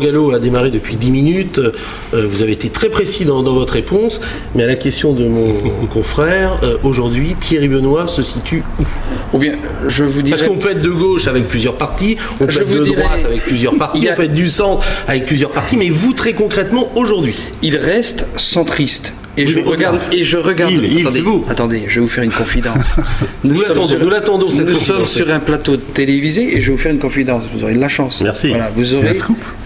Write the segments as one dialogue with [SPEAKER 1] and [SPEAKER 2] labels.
[SPEAKER 1] Gallo a démarré depuis 10 minutes. Vous avez été très précis dans votre réponse, mais à la question de mon confrère, aujourd'hui, Thierry Benoît se situe où?
[SPEAKER 2] Ou bien, je vous dirais...
[SPEAKER 1] Parce qu'on peut être de gauche avec plusieurs partis, on peut être de droite avec plusieurs partis, on peut être du centre avec plusieurs partis, mais vous, très concrètement, aujourd'hui?
[SPEAKER 2] Il reste centriste. Et
[SPEAKER 1] oui,
[SPEAKER 2] je regarde. Attendez, je vais vous faire une confidence. Nous l'attendons. Nous sommes sur un plateau télévisé et je vais vous faire une confidence. Vous aurez de la chance.
[SPEAKER 1] Merci.
[SPEAKER 2] Voilà, vous aurez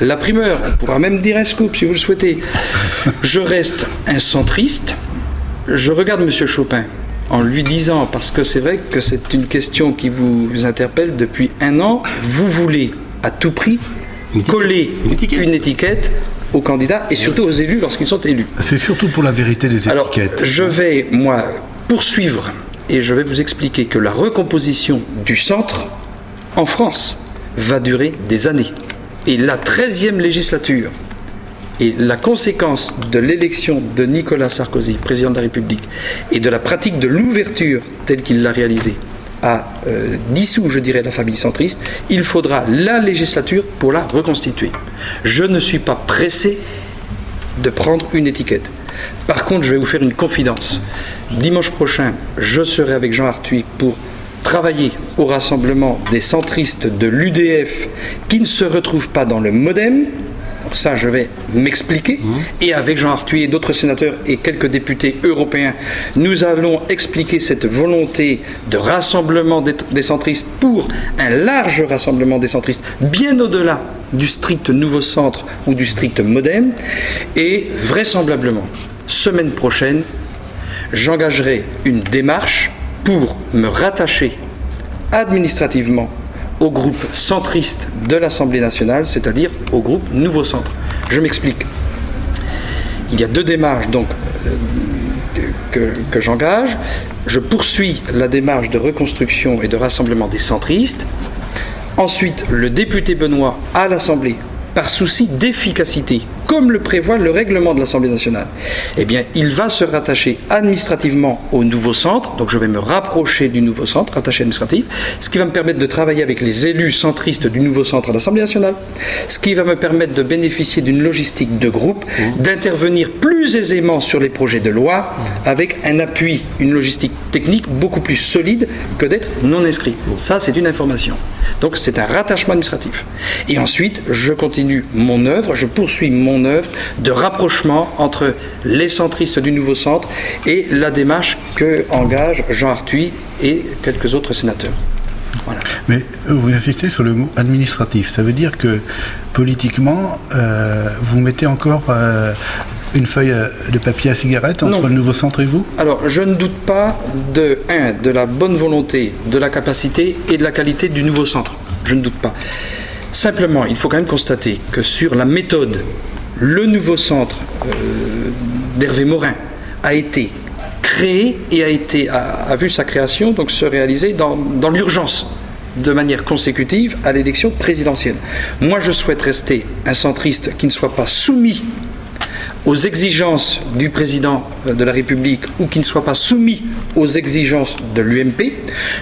[SPEAKER 2] la primeur. On pourra même dire un scoop si vous le souhaitez. Je reste un centriste. Je regarde M. Chopin en lui disant, parce que c'est vrai que c'est une question qui vous interpelle depuis un an, vous voulez à tout prix coller une étiquette aux candidats et surtout aux élus lorsqu'ils sont élus.
[SPEAKER 3] C'est surtout pour la vérité des étiquettes.
[SPEAKER 2] Alors, je vais, moi, poursuivre et je vais vous expliquer que la recomposition du centre en France va durer des années. Et la 13e législature et la conséquence de l'élection de Nicolas Sarkozy, président de la République, et de la pratique de l'ouverture telle qu'il l'a réalisée, a dissous, je dirais, la famille centriste, il faudra la législature pour la reconstituer. Je ne suis pas pressé de prendre une étiquette. Par contre, je vais vous faire une confidence. Dimanche prochain, je serai avec Jean Arthuis pour travailler au rassemblement des centristes de l'UDF qui ne se retrouvent pas dans le MoDem. Donc ça, je vais m'expliquer. Et avec Jean Arthuis et d'autres sénateurs et quelques députés européens, nous allons expliquer cette volonté de rassemblement des centristes pour un large rassemblement des centristes, bien au-delà du strict nouveau centre ou du strict MoDem. Et vraisemblablement, semaine prochaine, j'engagerai une démarche pour me rattacher administrativement au groupe centriste de l'Assemblée nationale, c'est-à-dire au groupe Nouveau Centre. Je m'explique. Il y a deux démarches donc, que j'engage. Je poursuis la démarche de reconstruction et de rassemblement des centristes. Ensuite, le député Benoît à l'Assemblée, par souci d'efficacité, comme le prévoit le règlement de l'Assemblée nationale, eh bien, il va se rattacher administrativement au nouveau centre, donc je vais me rapprocher du nouveau centre, rattaché administratif, ce qui va me permettre de travailler avec les élus centristes du nouveau centre à l'Assemblée nationale, ce qui va me permettre de bénéficier d'une logistique de groupe, d'intervenir plus aisément sur les projets de loi, avec un appui, une logistique technique beaucoup plus solide que d'être non inscrit. Ça, c'est une information. Donc, c'est un rattachement administratif. Et ensuite, je continue mon œuvre, je poursuis mon œuvre de rapprochement entre les centristes du nouveau centre et la démarche que engage Jean Arthuis et quelques autres sénateurs. Voilà.
[SPEAKER 3] Mais vous insistez sur le mot administratif. Ça veut dire que politiquement, vous mettez encore une feuille de papier à cigarette entre le nouveau centre et vous? Alors,
[SPEAKER 2] je ne doute pas de la bonne volonté, de la capacité et de la qualité du nouveau centre. Je ne doute pas. Simplement, il faut quand même constater que sur la méthode, le nouveau centre d'Hervé Morin a été créé et a vu sa création donc se réaliser dans l'urgence, de manière consécutive à l'élection présidentielle. Moi, je souhaite rester un centriste qui ne soit pas soumis aux exigences du président de la République ou qui ne soit pas soumis aux exigences de l'UMP.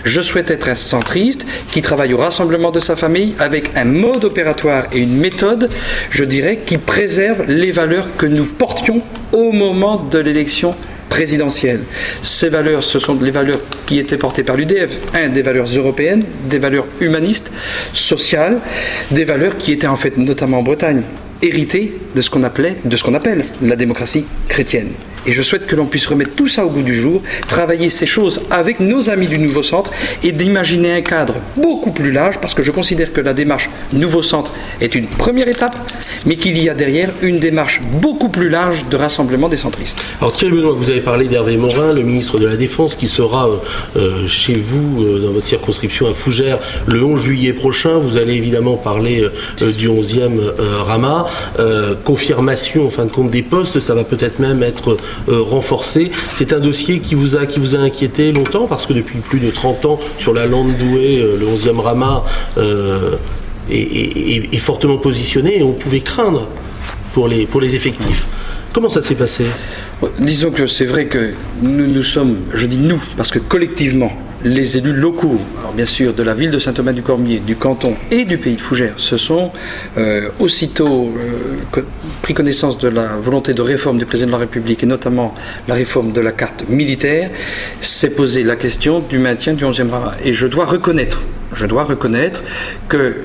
[SPEAKER 2] Je souhaite être un centriste qui travaille au rassemblement de sa famille avec un mode opératoire et une méthode, je dirais, qui préserve les valeurs que nous portions au moment de l'élection présidentielle. Ces valeurs, ce sont les valeurs qui étaient portées par l'UDF. Des valeurs européennes, des valeurs humanistes, sociales, des valeurs qui étaient en fait, notamment en Bretagne, hérité de ce qu'on appelle la démocratie chrétienne. Et je souhaite que l'on puisse remettre tout ça au goût du jour, travailler ces choses avec nos amis du Nouveau Centre et d'imaginer un cadre beaucoup plus large, parce que je considère que la démarche Nouveau Centre est une première étape, mais qu'il y a derrière une démarche beaucoup plus large de rassemblement des centristes.
[SPEAKER 1] Alors Thierry Benoît, vous avez parlé d'Hervé Morin, le ministre de la Défense, qui sera chez vous, dans votre circonscription à Fougères, le 11 juillet prochain. Vous allez évidemment parler du 11e Rama. Confirmation, en fin de compte, des postes, ça va peut-être même être renforcé. C'est un dossier qui vous a inquiété longtemps, parce que depuis plus de 30 ans, sur la lande Douai, le 11e Rama est fortement positionné et on pouvait craindre pour les effectifs. Comment ça s'est passé?
[SPEAKER 2] Disons que c'est vrai que nous sommes, je dis nous, parce que collectivement, les élus locaux, alors bien sûr de la ville de Saint-Thomas-du-Cormier, du canton et du pays de Fougères, se sont aussitôt pris connaissance de la volonté de réforme du président de la République et notamment la réforme de la carte militaire, s'est posé la question du maintien du 11e Rama. Et je dois reconnaître que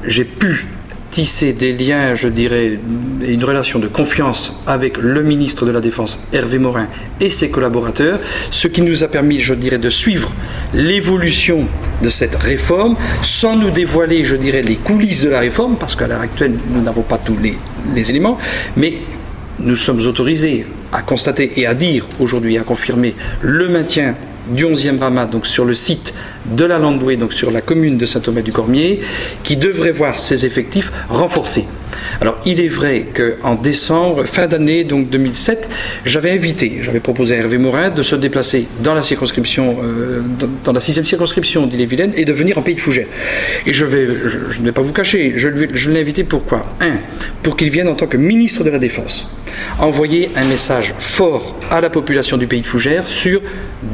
[SPEAKER 2] j'ai pu tisser des liens, je dirais, une relation de confiance avec le ministre de la Défense, Hervé Morin, et ses collaborateurs, ce qui nous a permis, je dirais, de suivre l'évolution de cette réforme, sans nous dévoiler, je dirais, les coulisses de la réforme, parce qu'à l'heure actuelle, nous n'avons pas tous les éléments, mais nous sommes autorisés à constater et à dire aujourd'hui, à confirmer le maintien du 11e Rama, donc sur le site de la Landouée, donc sur la commune de Saint-Thomas-du-Cormier, qui devrait voir ses effectifs renforcés. Alors, il est vrai qu'en décembre, fin d'année, donc 2007, j'avais proposé à Hervé Morin de se déplacer dans la circonscription, dans la 6e circonscription d'Ille-et-Vilaine et de venir en pays de Fougères. Et je ne vais pas vous cacher, je l'ai invité pourquoi ? Pour qu'il vienne en tant que ministre de la Défense, envoyer un message fort à la population du pays de Fougères sur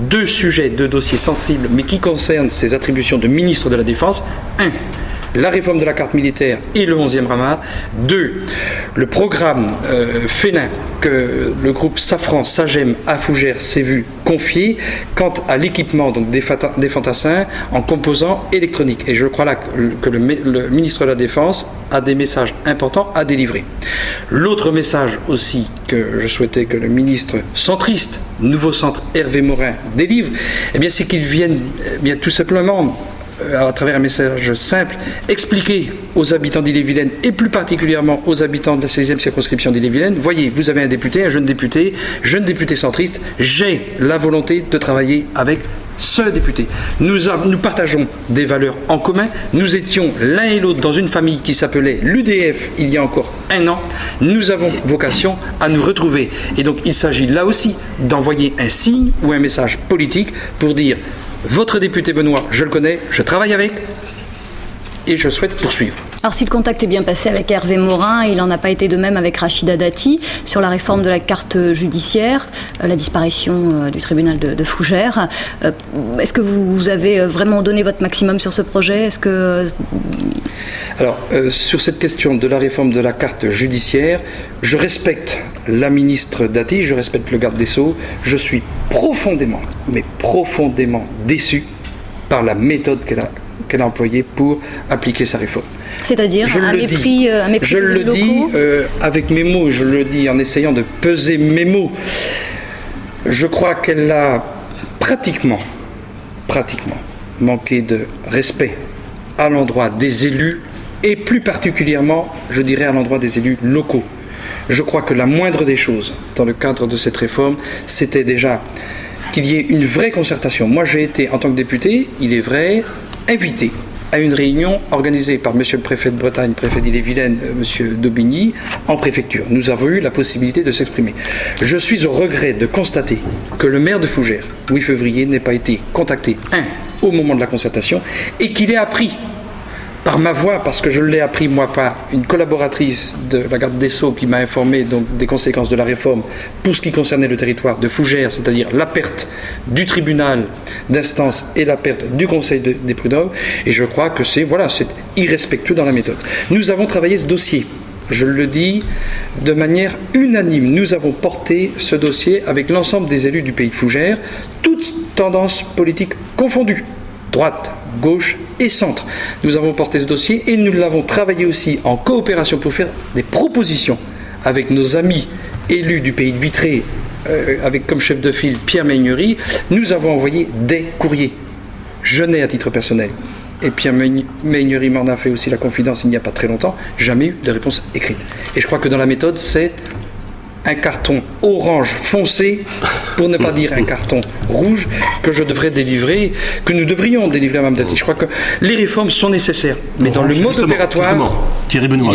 [SPEAKER 2] deux sujets, deux dossiers sensibles, mais qui concernent ses attributions de ministre de la Défense. La réforme de la carte militaire et le 11e Rama. 2. Le programme félin que le groupe Safran Sagem à Fougères s'est vu confier quant à l'équipement donc des fantassins en composants électroniques. Et je crois là que le ministre de la Défense a des messages importants à délivrer. L'autre message aussi que je souhaitais que le ministre centriste, nouveau centre Hervé Morin, délivre, eh bien c'est qu'il vienne tout simplement, à travers un message simple, expliquer aux habitants d'Ille-et-Vilaine et plus particulièrement aux habitants de la 16e circonscription d'Ille-et-Vilaine, voyez, vous avez un jeune député centriste, j'ai la volonté de travailler avec ce député. Nous partageons des valeurs en commun. Nous étions l'un et l'autre dans une famille qui s'appelait l'UDF il y a encore un an. Nous avons vocation à nous retrouver. Et donc il s'agit là aussi d'envoyer un signe ou un message politique pour dire: votre député Benoît, je le connais, je travaille avec et je souhaite poursuivre.
[SPEAKER 4] Alors si le contact est bien passé avec Hervé Morin, il n'en a pas été de même avec Rachida Dati sur la réforme de la carte judiciaire, la disparition du tribunal de Fougères. Est-ce que vous avez vraiment donné votre maximum sur ce projet ?
[SPEAKER 2] Alors, sur cette question de la réforme de la carte judiciaire, je respecte la ministre Dati, je respecte le garde des Sceaux, je suis profondément, mais profondément déçu par la méthode qu'elle a employée pour appliquer sa réforme.
[SPEAKER 4] C'est-à-dire un mépris
[SPEAKER 2] je le dis avec mes mots, je le dis en essayant de peser mes mots. Je crois qu'elle a pratiquement manqué de respect à l'endroit des élus et plus particulièrement, je dirais, à l'endroit des élus locaux. Je crois que la moindre des choses dans le cadre de cette réforme, c'était déjà qu'il y ait une vraie concertation. Moi, j'ai été, en tant que député, il est vrai, invité à une réunion organisée par monsieur le préfet de Bretagne, préfet d'Ille-et-Vilaine, monsieur Daubigny, en préfecture. Nous avons eu la possibilité de s'exprimer. Je suis au regret de constater que le maire de Fougères, Louis Février, n'ait pas été contacté, au moment de la concertation, et qu'il ait appris par ma voix, parce que je l'ai appris moi par une collaboratrice de la garde des Sceaux qui m'a informé donc des conséquences de la réforme pour ce qui concernait le territoire de Fougères, c'est-à-dire la perte du tribunal d'instance et la perte du conseil des prud'hommes, et je crois que c'est irrespectueux dans la méthode. Nous avons travaillé ce dossier, je le dis de manière unanime, nous avons porté ce dossier avec l'ensemble des élus du pays de Fougères, toutes tendances politiques confondues, droite, gauche et centre. Nous avons porté ce dossier et nous l'avons travaillé aussi en coopération pour faire des propositions avec nos amis élus du pays de Vitré, avec comme chef de file Pierre Meignery. Nous avons envoyé des courriers. Je n'ai à titre personnel, et Pierre Meignery m'en a fait aussi la confidence il n'y a pas très longtemps, jamais eu de réponse écrite. Et je crois que dans la méthode, c'est un carton orange foncé, pour ne pas dire un carton rouge, que je devrais délivrer, que nous devrions délivrer à Mme Dati. Je crois que les réformes sont nécessaires, mais dans le mode opératoire,
[SPEAKER 1] Thierry Benoît.